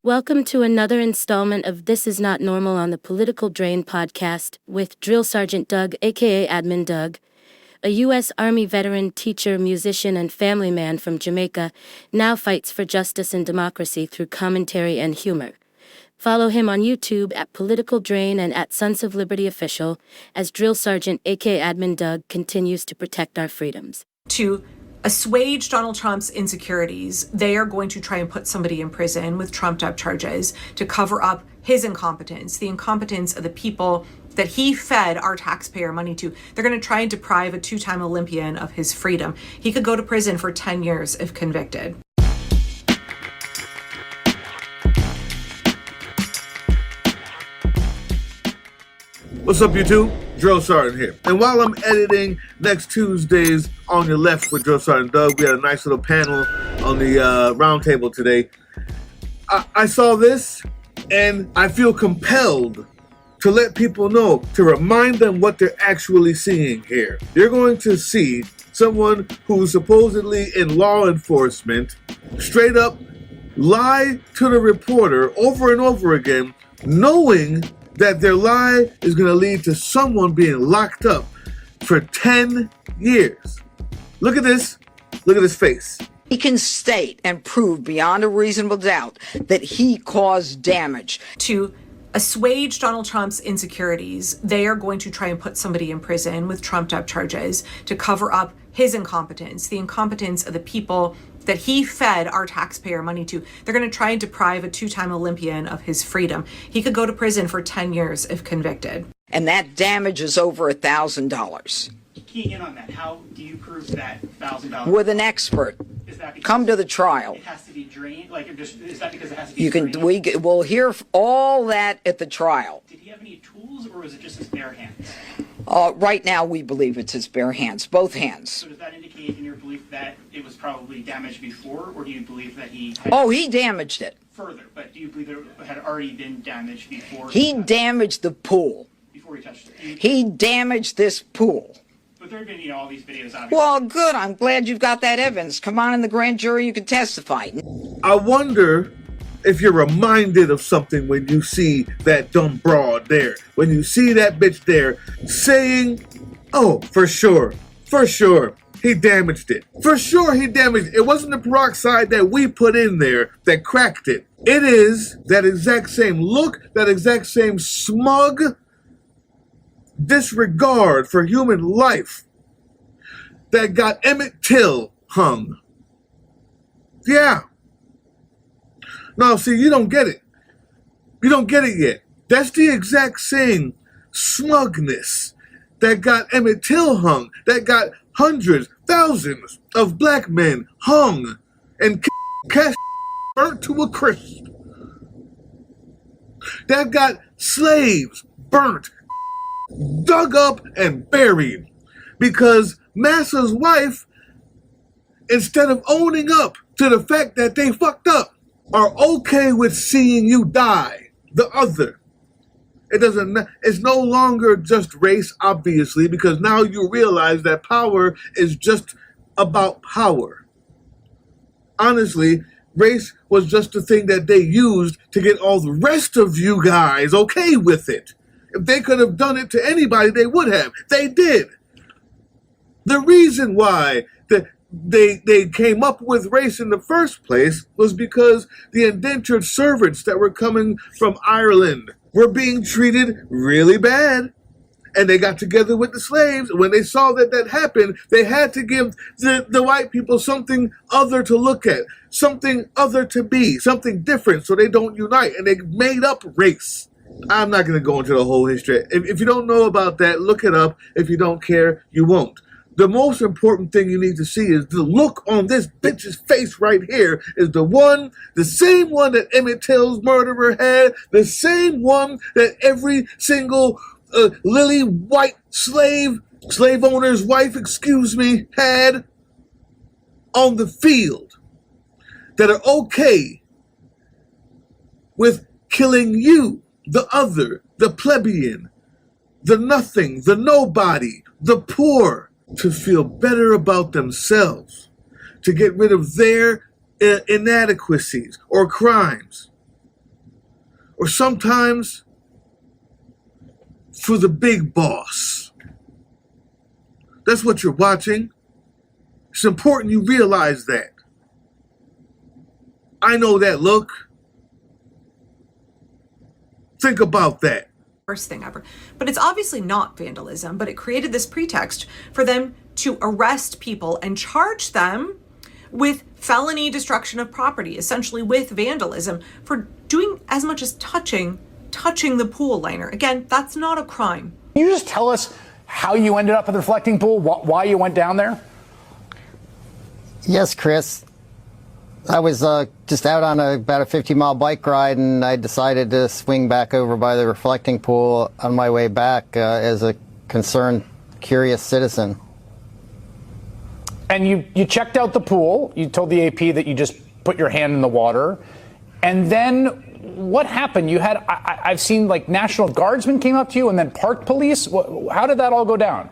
Welcome to another installment of This Is Not Normal on the Political Drain podcast with Drill Sergeant Doug, aka Admin Doug, a U.S. Army veteran, teacher, musician, and family man from Jamaica, now fights for justice and democracy through commentary and humor. Follow him on YouTube at Political Drain and at Sons of Liberty Official as Drill Sergeant, aka Admin Doug, continues to protect our freedoms. To assuage Donald Trump's insecurities, they are going to try and put somebody in prison with trumped-up charges to cover up his incompetence, the incompetence of the people that he fed our taxpayer money to. They're going to try and deprive a two-time Olympian of his freedom. He could go to prison for 10 years if convicted. What's up, YouTube? Drill Sergeant here. And while I'm editing next Tuesday's On Your Left with Drill Sergeant Doug, we had a nice little panel on the round table today. I saw this and I feel compelled to let people know, to remind them what they're actually seeing here. You're going to see someone who's supposedly in law enforcement straight up lie to the reporter over and over again, knowing that their lie is going to lead to someone being locked up for 10 years. Look at this. Look at his face. He can state and prove beyond a reasonable doubt that he caused damage. To assuage Donald Trump's insecurities, they are going to try and put somebody in prison with trumped-up charges to cover up his incompetence, the incompetence of the people that he fed our taxpayer money to. They're going to try and deprive a two-time Olympian of his freedom. He could go to prison for 10 years if convicted. And that damage is over $1,000. Keying in on that, how do you prove that $1,000? With an expert. Is that because come to the trial. It has to be drained? Like, is that because it has to be You can. drained? We'll hear all that at the trial. Did he have any tools, or was it just his bare hands? Right now, we believe it's his bare hands, both hands. So does that indicate in your belief that it was probably damaged before, or do you believe that he had He damaged it. further? But do you believe that it had already been damaged before? He damaged the pool. Before he touched it. He damaged this pool. But there have been, all these videos, obviously. Well, good. I'm glad you've got that evidence. Come on in the grand jury. You can testify. I wonder if you're reminded of something when you see that dumb broad there. When you see that bitch there saying, oh, for sure, he damaged it. For sure he damaged it. It wasn't the peroxide that we put in there that cracked it. It is that exact same look, that exact same smug disregard for human life that got Emmett Till hung. Yeah. No, see, you don't get it. You don't get it yet. That's the exact same smugness that got Emmett Till hung, that got hundreds, thousands of black men hung and cast burnt to a crisp. That got slaves burnt, dug up, and buried because Massa's wife, instead of owning up to the fact that they fucked up, are okay with seeing you die. The other. It's no longer just race, obviously, because now you realize that power is just about power. Honestly, race was just the thing that they used to get all the rest of you guys okay with it. If they could have done it to anybody, they would have. They did. The reason why they came up with race in the first place was because the indentured servants that were coming from Ireland were being treated really bad. And they got together with the slaves. When they saw that happened, they had to give the white people something other to look at, something other to be, something different so they don't unite. And they made up race. I'm not going to go into the whole history. If you don't know about that, look it up. If you don't care, you won't. The most important thing you need to see is the look on this bitch's face right here is the same one that Emmett Till's murderer had, the same one that every single lily white slave owner's wife, had on the field, that are okay with killing you, the other, the plebeian, the nothing, the nobody, the poor, to feel better about themselves, to get rid of their inadequacies or crimes. or sometimes for the big boss. That's what you're watching. It's important you realize that. I know that look. Think about that. Worst thing ever. But it's obviously not vandalism, but it created this pretext for them to arrest people and charge them with felony destruction of property, essentially with vandalism, for doing as much as touching the pool liner. Again, that's not a crime. Can you just tell us how you ended up at the reflecting pool, why you went down there? Yes, Chris. I was just out on about a 50-mile bike ride, and I decided to swing back over by the reflecting pool on my way back as a concerned, curious citizen. And you checked out the pool. You told the AP that you just put your hand in the water. And then what happened? You had, I've seen like National Guardsmen came up to you and then park police. How did that all go down?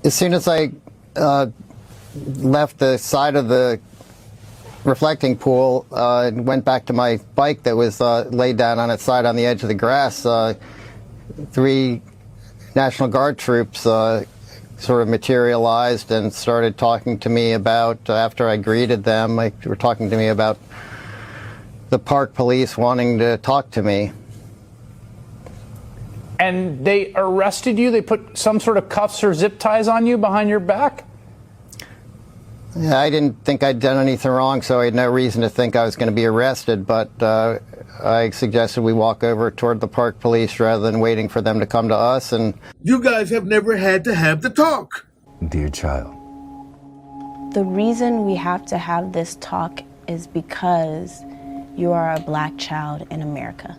As soon as I left the side of the reflecting pool and went back to my bike that was laid down on its side on the edge of the grass, 3 National Guard troops sort of materialized and started talking to me about, after I greeted them, they were talking to me about the park police wanting to talk to me. And they arrested you? They put some sort of cuffs or zip ties on you behind your back? Yeah, I didn't think I'd done anything wrong, so I had no reason to think I was going to be arrested, but I suggested we walk over toward the park police rather than waiting for them to come to us. And you guys have never had to have the talk. Dear child. The reason we have to have this talk is because you are a black child in America.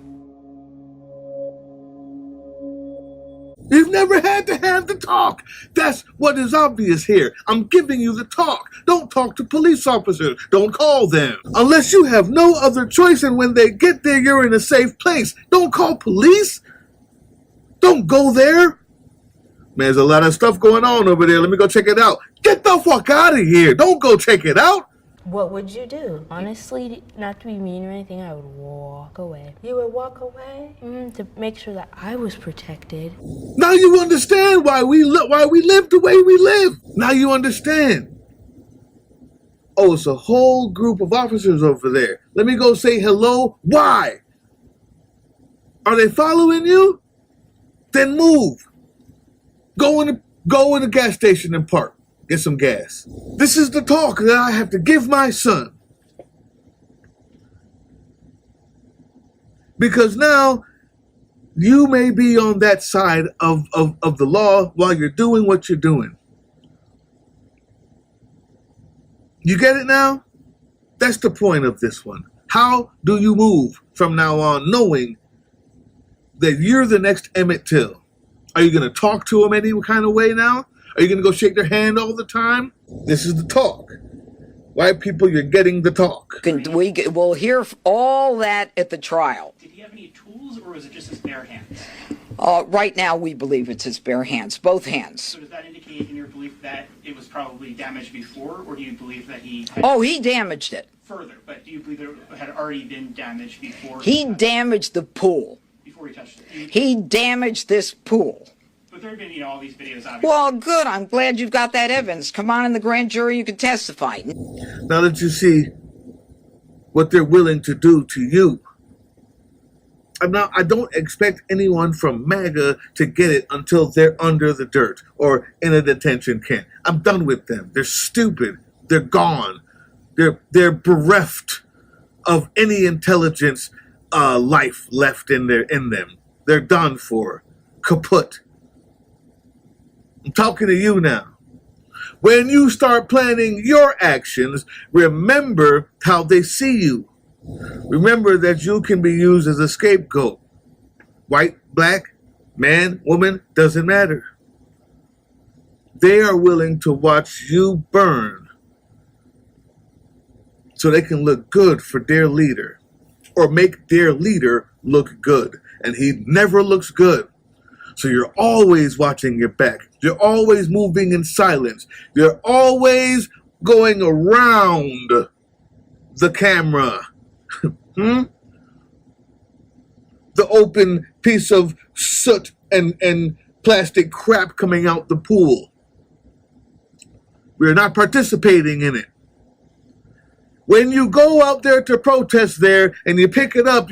You've never had to have the talk. That's what is obvious here. I'm giving you the talk. Don't talk to police officers. Don't call them. Unless you have no other choice, and when they get there, you're in a safe place. Don't call police. Don't go there. Man, there's a lot of stuff going on over there. Let me go check it out. Get the fuck out of here. Don't go check it out. What would you do? Honestly, not to be mean or anything, I would walk away. You would walk away? To make sure that I was protected. Now you understand why we live the way we live. Now you understand. Oh, it's a whole group of officers over there. Let me go say hello. Why? Are they following you? Then move. Go in the gas station and park. Get some gas. This is the talk that I have to give my son. Because now you may be on that side of the law while you're doing what you're doing. You get it now? That's the point of this one. How do you move from now on knowing that you're the next Emmett Till? Are you going to talk to him any kind of way now? Are you going to go shake their hand all the time? This is the talk. White people, you're getting the talk. We'll hear all that at the trial. Did he have any tools, or was it just his bare hands? Right now, we believe it's his bare hands, both hands. So does that indicate in your belief that it was probably damaged before, or do you believe that he... He damaged it. Further, but do you believe it had already been damaged before? He damaged the pool. Before he touched it? He damaged this pool. But there have been, all these videos, obviously. Well, good. I'm glad you've got that evidence. Come on in the grand jury, you can testify. Now that you see what they're willing to do to you, I don't expect anyone from MAGA to get it until they're under the dirt or in a detention camp. I'm done with them. They're stupid. They're gone. They're bereft of any intelligence, life left in them. They're done for. Kaput. I'm talking to you now. When you start planning your actions, remember how they see you. Remember that you can be used as a scapegoat. White, black, man, woman, doesn't matter. They are willing to watch you burn so they can look good for their leader or make their leader look good. And he never looks good. So you're always watching your back. You're always moving in silence. You're always going around the camera. open piece of soot and plastic crap coming out the pool. We are not participating in it. When you go out there to protest there and you pick it up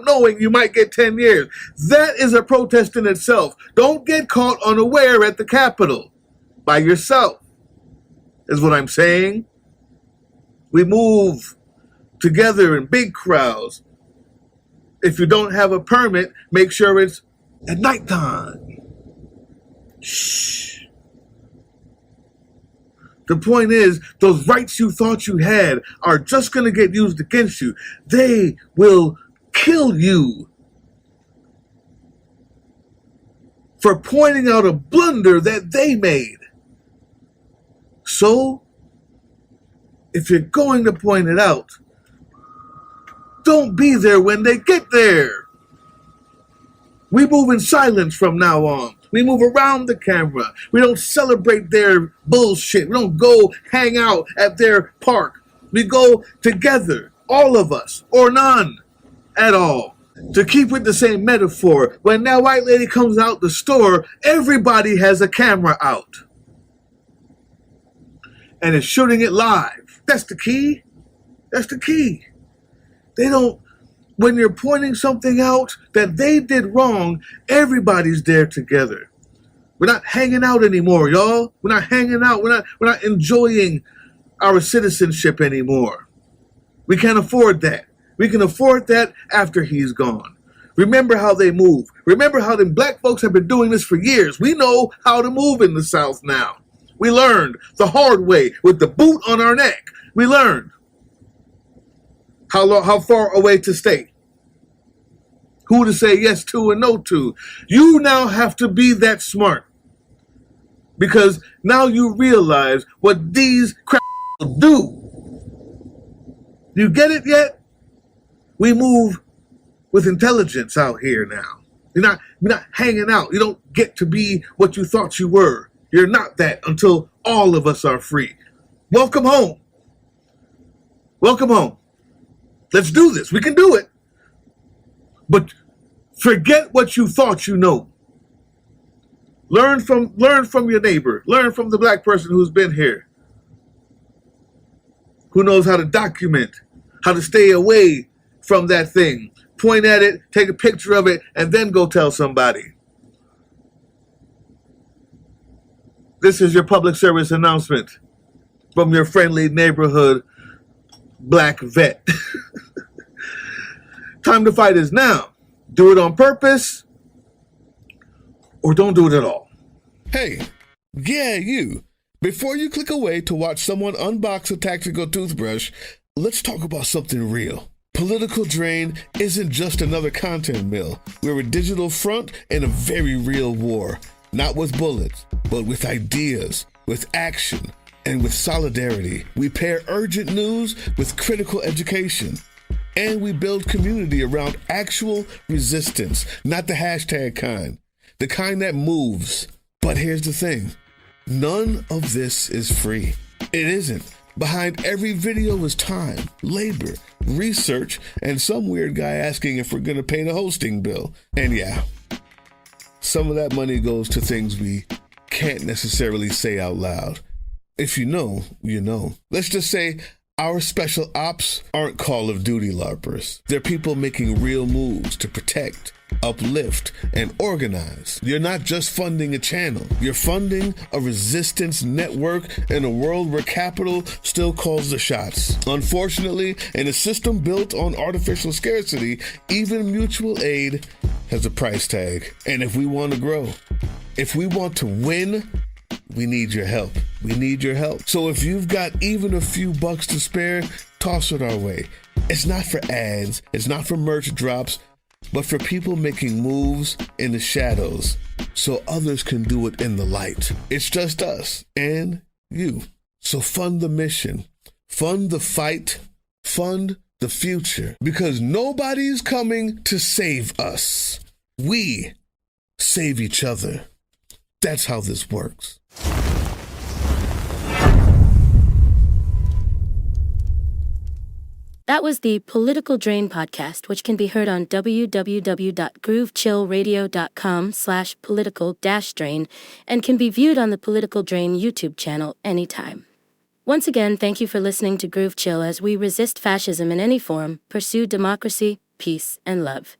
knowing you might get 10 years. That is a protest in itself. Don't get caught unaware at the Capitol by yourself, is what I'm saying. We move together in big crowds. If you don't have a permit, make sure it's at nighttime. Shh. The point is, those rights you thought you had are just going to get used against you. They will kill you for pointing out a blunder that they made. So, if you're going to point it out, don't be there when they get there. We move in silence from now on. We move around the camera. We don't celebrate their bullshit. We don't go hang out at their park. We go together, all of us, or none at all. To keep with the same metaphor, when that white lady comes out the store, everybody has a camera out. And is shooting it live. That's the key. That's the key. They don't, when you're pointing something out that they did wrong, everybody's there together. We're not hanging out anymore, y'all. We're not hanging out. We're not enjoying our citizenship anymore. We can't afford that. We can afford that after he's gone. Remember how they move. Remember how them black folks have been doing this for years. We know how to move in the South now. We learned the hard way with the boot on our neck. We learned how far away to stay, who to say yes to and no to. You now have to be that smart, because now you realize what these crap do. You get it yet? We move with intelligence out here now. You're not hanging out. You don't get to be what you thought you were. You're not that until all of us are free. Welcome home. Welcome home. Let's do this. We can do it. But forget what you thought you know. Learn from your neighbor. Learn from the black person who's been here, who knows how to document, how to stay away from that thing. Point at it, take a picture of it, and then go tell somebody. This is your public service announcement from your friendly neighborhood black vet. Time to fight is now. Do it on purpose, or don't do it at all. Hey, yeah, you. Before you click away to watch someone unbox a tactical toothbrush, let's talk about something real. Political Drain isn't just another content mill. We're a digital front in a very real war. Not with bullets, but with ideas, with action, and with solidarity. We pair urgent news with critical education. And we build community around actual resistance, not the hashtag kind. The kind that moves. But here's the thing. None of this is free. It isn't. Behind every video is time, labor, research, and some weird guy asking if we're going to pay the hosting bill. And yeah, some of that money goes to things we can't necessarily say out loud. If you know, you know. Let's just say our special ops aren't Call of Duty LARPers. They're people making real moves to protect, uplift, and organize. You're not just funding a channel. You're funding a resistance network in a world where capital still calls the shots. Unfortunately, in a system built on artificial scarcity, even mutual aid has a price tag. And if we want to grow, if we want to win, we need your help. We need your help. So if you've got even a few bucks to spare, toss it our way. It's not for ads. It's not for merch drops, but for people making moves in the shadows so others can do it in the light. It's just us and you. So fund the mission, fund the fight, fund the future, because nobody's coming to save us. We save each other. That's how this works. That was the Political Drain podcast, which can be heard on www.groovechillradio.com/political-drain and can be viewed on the Political Drain YouTube channel anytime. Once again, thank you for listening to Groove Chill as we resist fascism in any form, pursue democracy, peace, and love.